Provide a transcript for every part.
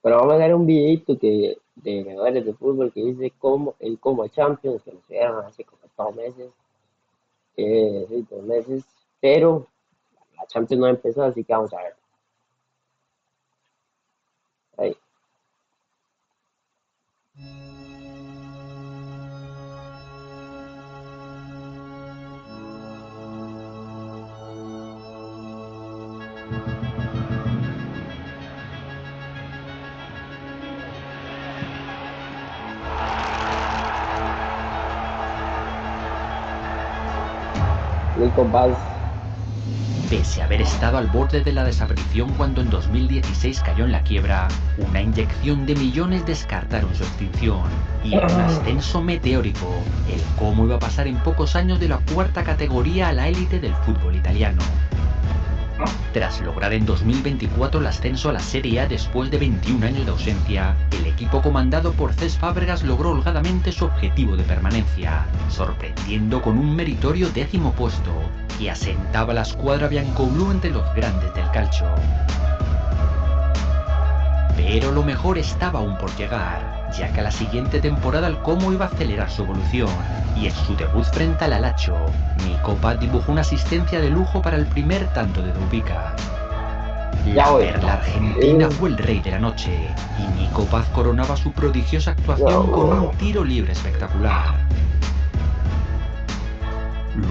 Pero vamos a ver un videito de jugadores de fútbol que dice cómo el Como Champions, que lo hicieron hace como 2 meses, sí, 2 meses, pero la Champions no empezó, así que vamos a ver. Ahí. Nico Bass, Pese a haber estado al borde de la desaparición cuando en 2016 cayó en la quiebra, una inyección de millones descartaron su extinción, y en un ascenso meteórico, el Como iba a pasar en pocos años de la cuarta categoría a la élite del fútbol italiano. Tras lograr en 2024 el ascenso a la Serie A después de 21 años de ausencia, el equipo comandado por Cesc Fábregas logró holgadamente su objetivo de permanencia, sorprendiendo con un meritorio 10º puesto, que asentaba la escuadra biancoblù entre los grandes del calcio. Pero lo mejor estaba aún por llegar, ya que a la siguiente temporada el Como iba a acelerar su evolución, y en su debut frente al Alacho, Nico Paz dibujó una asistencia de lujo para el primer tanto de Dubica. ya La voy. perla argentina fue el rey de la noche, y Nico Paz coronaba su prodigiosa actuación con un No, tiro libre espectacular.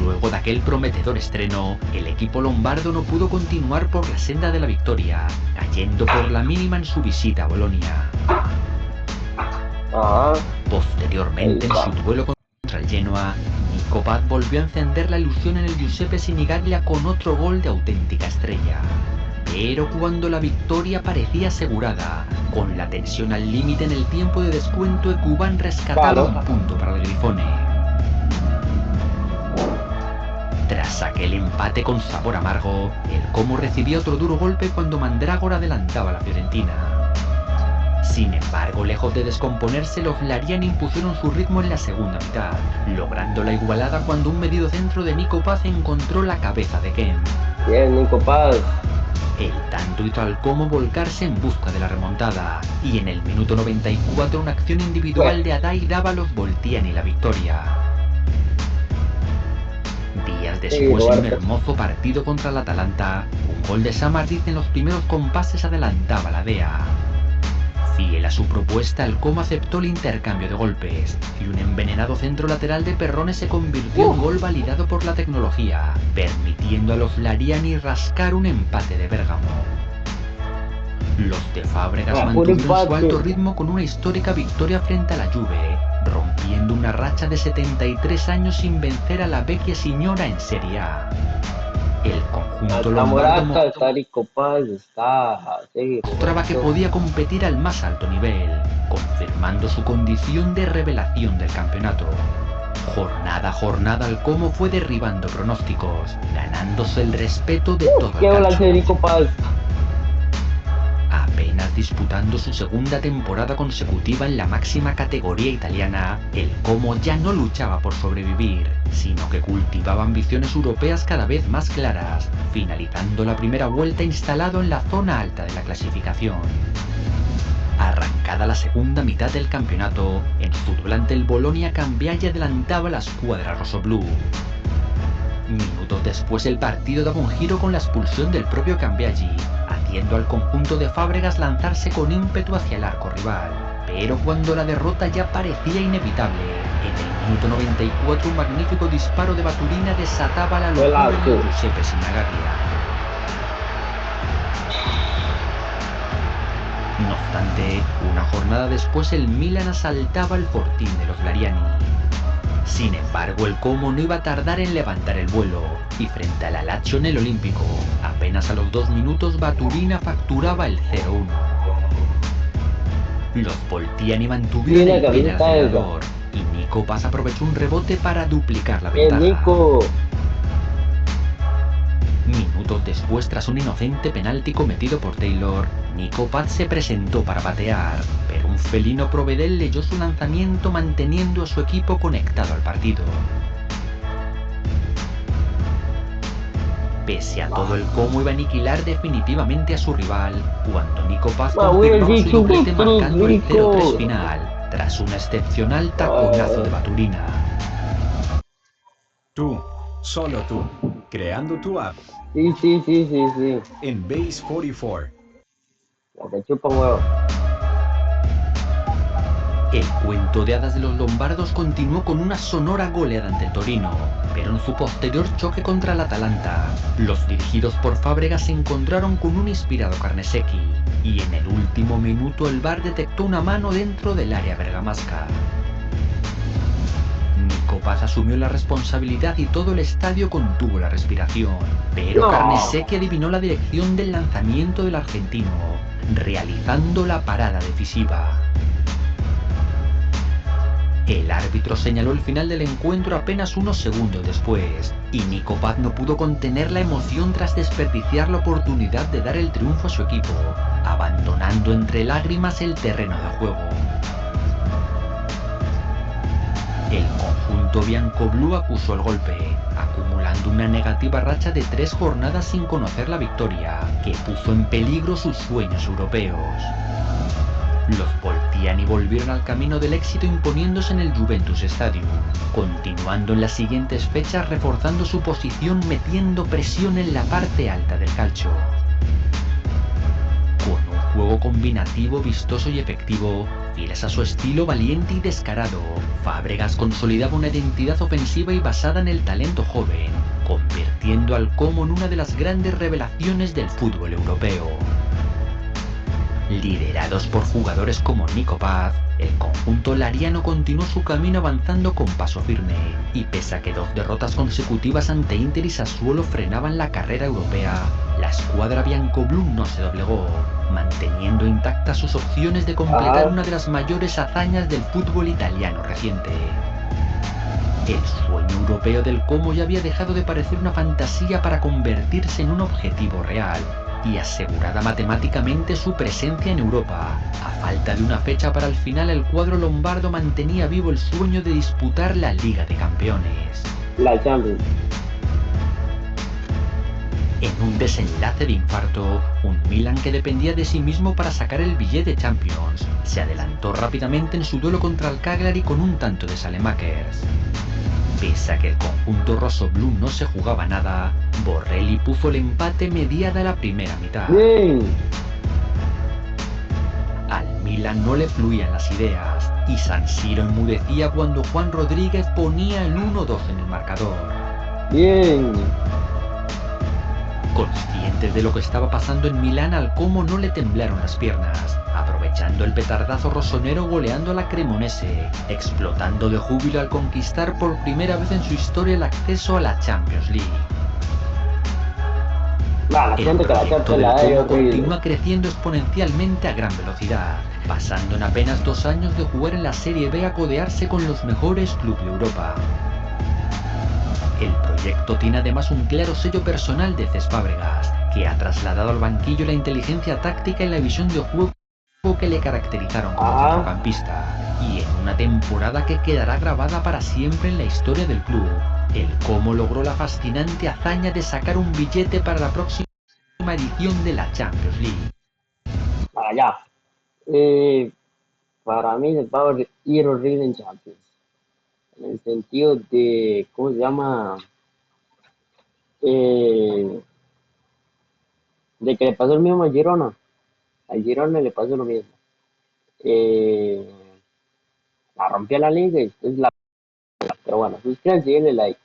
Luego de aquel prometedor estreno, el equipo lombardo no pudo continuar por la senda de la victoria, cayendo por la mínima en su visita a Bolonia. ajá, ahí Posteriormente, en está. su duelo contra el Genoa, Nico Paz volvió a encender la ilusión en el Giuseppe Sinigaglia con otro gol de auténtica estrella. Pero cuando la victoria parecía asegurada, con la tensión al límite en el tiempo de descuento, Ekuban rescataba Palo. un punto para el Grifone. Tras aquel empate con sabor amargo, el Como recibió otro duro golpe cuando Mandrágora adelantaba a la Fiorentina. Sin embargo, lejos de descomponerse, los Lariani impusieron su ritmo en la segunda mitad, logrando la igualada cuando un medido centro de Nico Paz encontró la cabeza de Ken. Bien, Nico Paz. El tanto hizo al Como volcarse en busca de la remontada, y en el minuto 94 una acción individual Bueno, de Adai daba a los Voltiani la victoria. Días sí, después, en un Roberto. hermoso partido contra el Atalanta, un gol de Samardiz en los primeros compases adelantaba la DEA. Fiel a su propuesta, el Como aceptó el intercambio de golpes, y un envenenado centro lateral de Perrone se convirtió en gol validado por la tecnología, permitiendo a los Lariani rascar un empate de Bérgamo. Los de Fábregas Puro mantuvieron su empate. alto ritmo con una histórica victoria frente a la Juve, rompiendo una racha de 73 años sin vencer a la Vecchia Signora en Serie A. El conjunto Está lombardo Morata, está Nico Paz, está, sí, mostraba que Roberto. podía competir al más alto nivel, confirmando su condición de revelación del campeonato. Jornada a jornada el Como fue derribando pronósticos, ganándose el respeto de todo el Qué calcio. golazo de Nico Paz. Apenas disputando su segunda temporada consecutiva en la máxima categoría italiana, el Como ya no luchaba por sobrevivir, sino que cultivaba ambiciones europeas cada vez más claras, finalizando la primera vuelta instalado en la zona alta de la clasificación. Arrancada la segunda mitad del campeonato, en fútbol ante el Bolonia Cambiaglia adelantaba la escuadra rossoblù. Minutos después el partido daba un giro con la expulsión del propio Cambiaggi, haciendo al conjunto de Fábregas lanzarse con ímpetu hacia el arco rival. Pero cuando la derrota ya parecía inevitable, en el minuto 94 un magnífico disparo de Baturina desataba la locura en el Golazo. Giuseppe Sinagaglia. No obstante, una jornada después el Milan asaltaba el fortín de los Lariani. Sin embargo, el Como no iba a tardar en levantar el vuelo, y frente al Alacho en el Olímpico, apenas a los 2 minutos Baturina facturaba el 0-1. Los Voltiani Y mantuvieron una el pie en el camiseta esa. acelerador, y Nico Paz aprovechó un rebote para duplicar la Bien, ventaja. Nico. Minutos después, tras un inocente penalti cometido por Taylor, Nico Paz se presentó para batear, pero un felino Provedel leyó su lanzamiento manteniendo a su equipo conectado al partido. Pese a todo, el Como iba a aniquilar definitivamente a su rival cuando Nico Paz Man, we confirmaba did su two doblete victories, marcando el 0-3 Rico. final, tras un excepcional taconazo de Uh, Baturina. Tú, solo tú, creando tu app sí, sí, sí, sí, sí. en Base 44. La que chupa un huevo. El cuento de hadas de los lombardos continuó con una sonora goleada ante el Torino, pero en su posterior choque contra el Atalanta, los dirigidos por Fábregas se encontraron con un inspirado Carnesecchi, y en el último minuto el VAR detectó una mano dentro del área bergamasca. Nico Paz asumió la responsabilidad y todo el estadio contuvo la respiración, pero No. Carnesecchi adivinó la dirección del lanzamiento del argentino, realizando la parada decisiva. El árbitro señaló el final del encuentro apenas unos segundos después, y Nico Paz no pudo contener la emoción tras desperdiciar la oportunidad de dar el triunfo a su equipo, abandonando entre lágrimas el terreno de juego. El conjunto biancoblú acusó el golpe, acumulando una negativa racha de 3 jornadas sin conocer la victoria, que puso en peligro sus sueños europeos. Los Voltiani volvieron al camino del éxito imponiéndose en el Juventus Stadium, continuando en las siguientes fechas reforzando su posición metiendo presión en la parte alta del calcio. Con un juego combinativo, vistoso y efectivo, fieles a su estilo valiente y descarado, Fábregas consolidaba una identidad ofensiva y basada en el talento joven, convirtiendo al Como en una de las grandes revelaciones del fútbol europeo. Liderados por jugadores como Nico Paz, el conjunto lariano continuó su camino avanzando con paso firme, y pese a que 2 derrotas consecutivas ante Inter y Sassuolo frenaban la carrera europea, la escuadra biancoblú no se doblegó, manteniendo intactas sus opciones de completar una de las mayores hazañas del fútbol italiano reciente. El sueño europeo del Como ya había dejado de parecer una fantasía para convertirse en un objetivo real, y asegurada matemáticamente su presencia en Europa. A falta de una fecha para el final, el cuadro lombardo mantenía vivo el sueño de disputar la Liga de Campeones. La Champions. En un desenlace de infarto, un Milan que dependía de sí mismo para sacar el billete Champions, se adelantó rápidamente en su duelo contra el Cagliari con un tanto de Saelemaekers. Pese a que el conjunto rossoblú no se jugaba nada, Borrelli puso el empate mediada la primera mitad. Bien. Al Milan no le fluían las ideas, y San Siro enmudecía cuando Juan Rodríguez ponía el 1-2 en el marcador. Bien. Conscientes de lo que estaba pasando en Milán, al Como no le temblaron las piernas, aprovechando el petardazo rossonero goleando a la Cremonese, explotando de júbilo al conquistar por primera vez en su historia el acceso a la Champions League. La El gente que la proyecto Champions del la da es Como horrible. continúa creciendo exponencialmente a gran velocidad, pasando en apenas 2 años de jugar en la Serie B a codearse con los mejores clubes de Europa. El proyecto tiene además un claro sello personal de Cesc Fábregas, que ha trasladado al banquillo la inteligencia táctica y la visión de juego que le caracterizaron como centrocampista, y en una temporada que quedará grabada para siempre en la historia del club, el Como logró la fascinante hazaña de sacar un billete para la próxima edición de la Champions League. Para allá. Para mí les va a ir horrible en Champions. En el sentido de, ¿cómo se llama? Eh, de que le pasó el mismo a Girona. Al Girona le pasó lo mismo. Eh, la rompió la liga y después la... Pero bueno, suscríbanse y denle like.